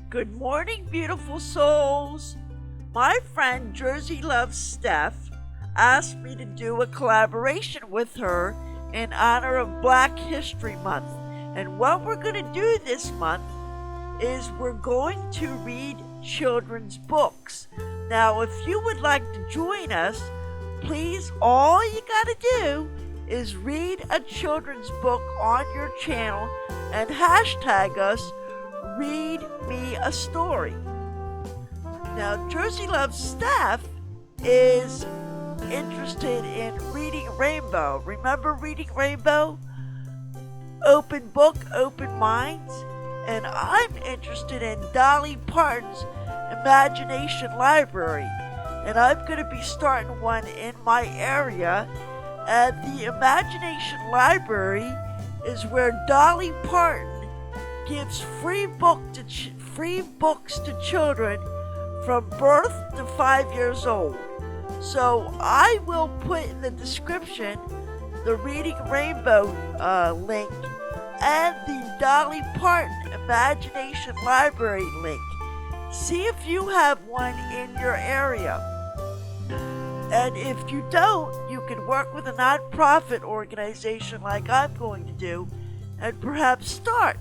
Good morning, beautiful souls. My friend Jersey Love Steph asked me to do a collaboration with her in honor of Black History Month. And what we're going to do this month is we're going to read children's books. Now, if you would like to join us, please, all you got to do is read a children's book on your channel and hashtag us ReadMeAstory. Now, Jersey Love Steph is interested in Reading Rainbow. Remember Reading Rainbow? Open book, open minds. And I'm interested in Dolly Parton's Imagination Library. And I'm going to be starting one in my area. And the Imagination Library is where Dolly Parton gives free books to children from birth to 5 years old. So I will put in the description the Reading Rainbow link and the Dolly Parton Imagination Library link. See if you have one in your area. And if you don't, you can work with a nonprofit organization like I'm going to do and perhaps start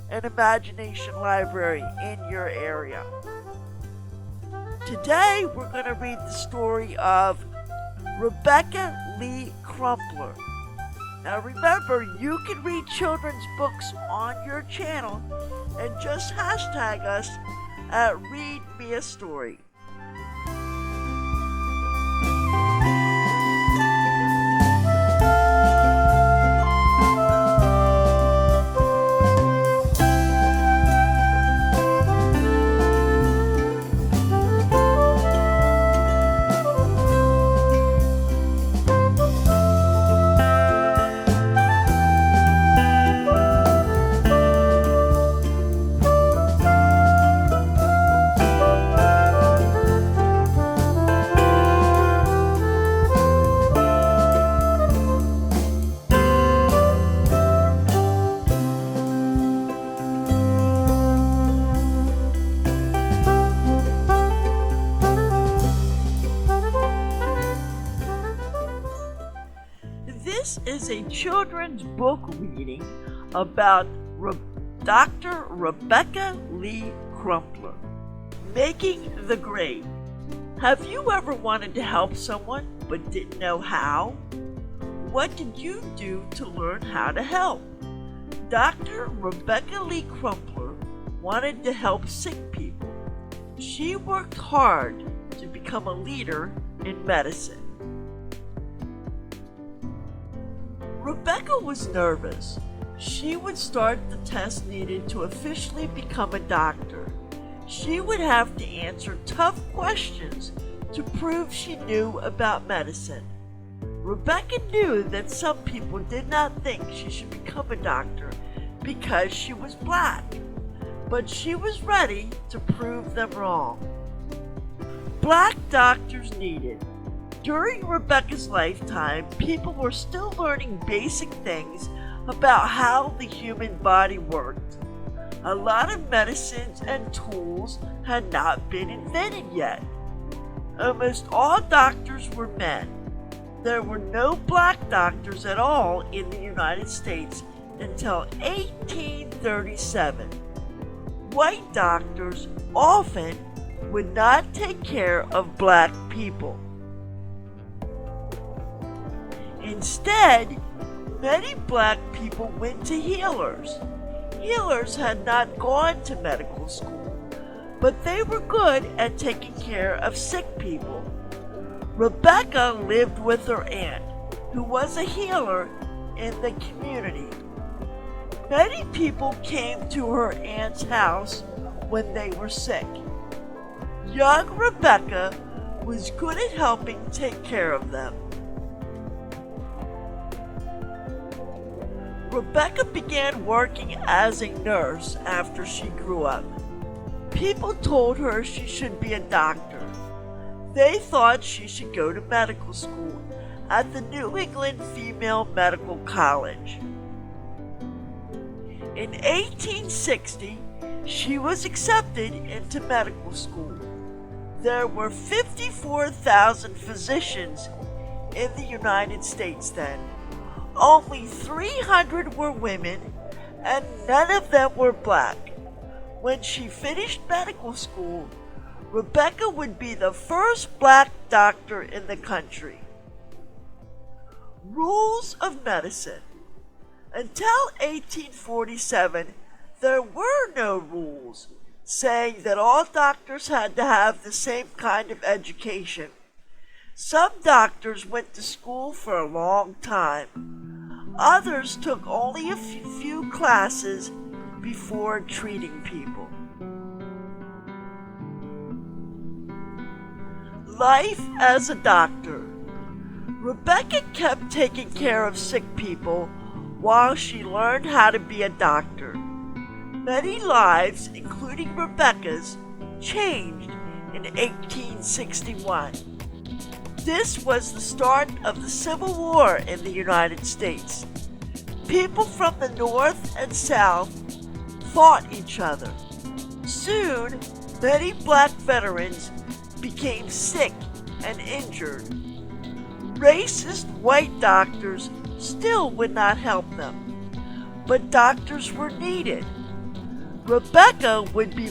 an imagination library in your area. Today we're going to read the story of Rebecca Lee Crumpler. Now remember, you can read children's books on your channel and just hashtag us at ReadMeAstory. This is a children's book reading about Dr. Rebecca Lee Crumpler. Making the grade. Have you ever wanted to help someone but didn't know how? What did you do to learn how to help? Dr. Rebecca Lee Crumpler wanted to help sick people. She worked hard to become a leader in medicine. Rebecca was nervous. She would start the test needed to officially become a doctor. She would have to answer tough questions to prove she knew about medicine. Rebecca knew that some people did not think she should become a doctor because she was black, but she was ready to prove them wrong. Black doctors needed. During Rebecca's lifetime, people were still learning basic things about how the human body worked. A lot of medicines and tools had not been invented yet. Almost all doctors were men. There were no black doctors at all in the United States until 1837. White doctors often would not take care of black people. Instead, many black people went to healers. Healers had not gone to medical school, but they were good at taking care of sick people. Rebecca lived with her aunt, who was a healer in the community. Many people came to her aunt's house when they were sick. Young Rebecca was good at helping take care of them. Rebecca began working as a nurse after she grew up. People told her she should be a doctor. They thought she should go to medical school at the New England Female Medical College. In 1860, She was accepted into medical school. There were 54,000 physicians in the United States then. Only 300 were women, and none of them were black. When she finished medical school, Rebecca would be the first black doctor in the country. Rules of medicine. Until 1847, there were no rules saying that all doctors had to have the same kind of education. Some doctors went to school for a long time. Others took only a few classes before treating people. Life as a doctor. Rebecca kept taking care of sick people while she learned how to be a doctor. Many lives, including Rebecca's, changed in 1861. This was the start of the Civil War in the United States. People from the North and South fought each other. Soon, many black veterans became sick and injured. Racist white doctors still would not help them, but doctors were needed. Rebecca would be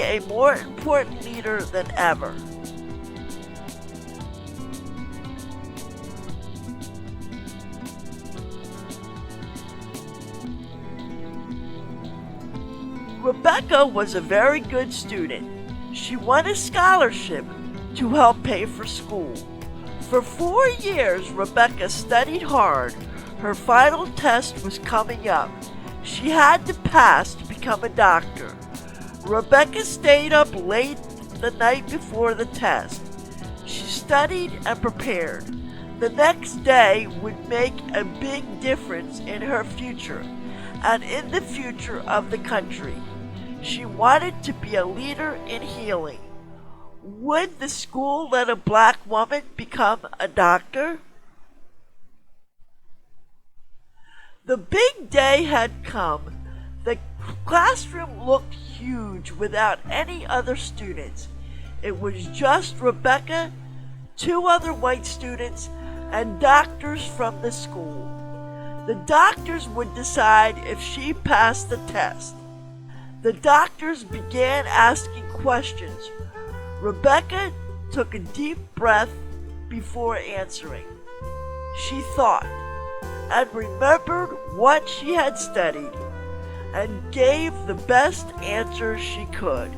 a more important leader than ever. Rebecca was a very good student. She won a scholarship to help pay for school. For 4 years, Rebecca studied hard. Her final test was coming up. She had to pass to become a doctor. Rebecca stayed up late the night before the test. She studied and prepared. The next day would make a big difference in her future and in the future of the country. She wanted to be a leader in healing. Would the school let a black woman become a doctor? The big day had come. The classroom looked huge without any other students. It was just Rebecca, 2 other white students, and doctors from the school. The doctors would decide if she passed the test. The doctors began asking questions. Rebecca took a deep breath before answering. She thought and remembered what she had studied and gave the best answer she could.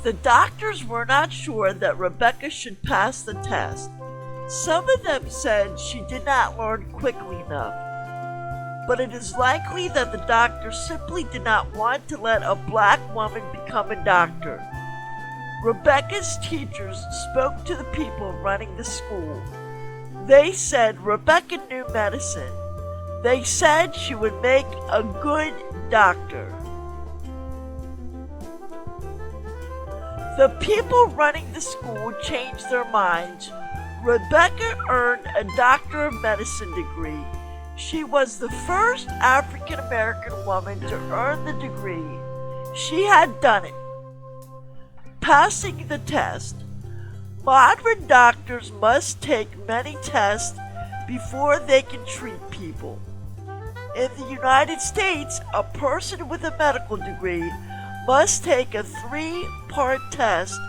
The doctors were not sure that Rebecca should pass the test. Some of them said she did not learn quickly enough. But it is likely that the doctors simply did not want to let a black woman become a doctor. Rebecca's teachers spoke to the people running the school. They said Rebecca knew medicine. They said she would make a good doctor. The people running the school changed their minds. Rebecca earned a Doctor of Medicine degree. She was the first African American woman to earn the degree. She had done it. Passing the test. Modern doctors must take many tests before they can treat people. In the United States, a person with a medical degree must take a 3-part test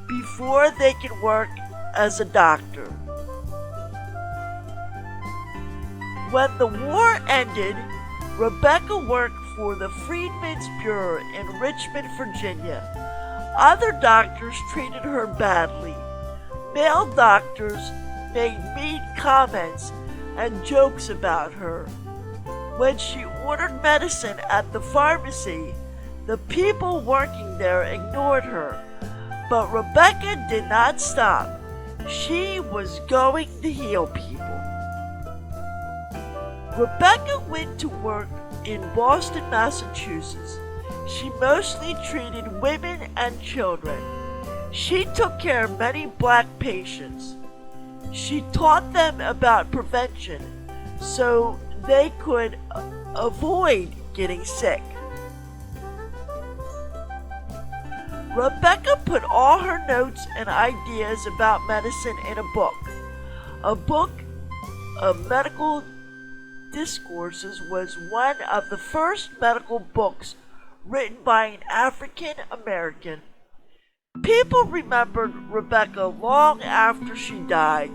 before they can work as a doctor. When the war ended, Rebecca worked for the Freedmen's Bureau in Richmond, Virginia. Other doctors treated her badly. Male doctors made mean comments and jokes about her. When she ordered medicine at the pharmacy, the people working there ignored her. But Rebecca did not stop. She was going to heal people. Rebecca went to work in Boston, Massachusetts. She mostly treated women and children. She took care of many black patients. She taught them about prevention so they could avoid getting sick. Rebecca put all her notes and ideas about medicine in a book. A book of medical discourses was one of the first medical books written by an African American. People remembered Rebecca long after she died.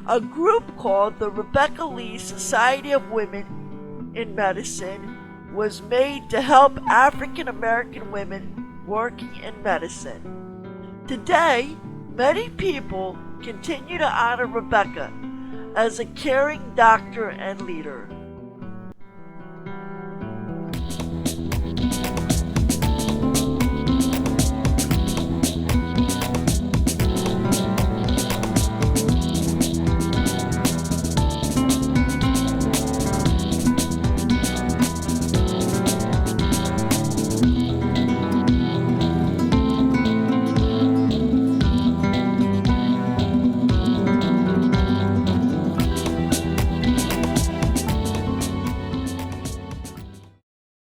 A group called the Rebecca Lee Society of Women in Medicine was made to help African American women working in medicine. Today, many people continue to honor Rebecca as a caring doctor and leader.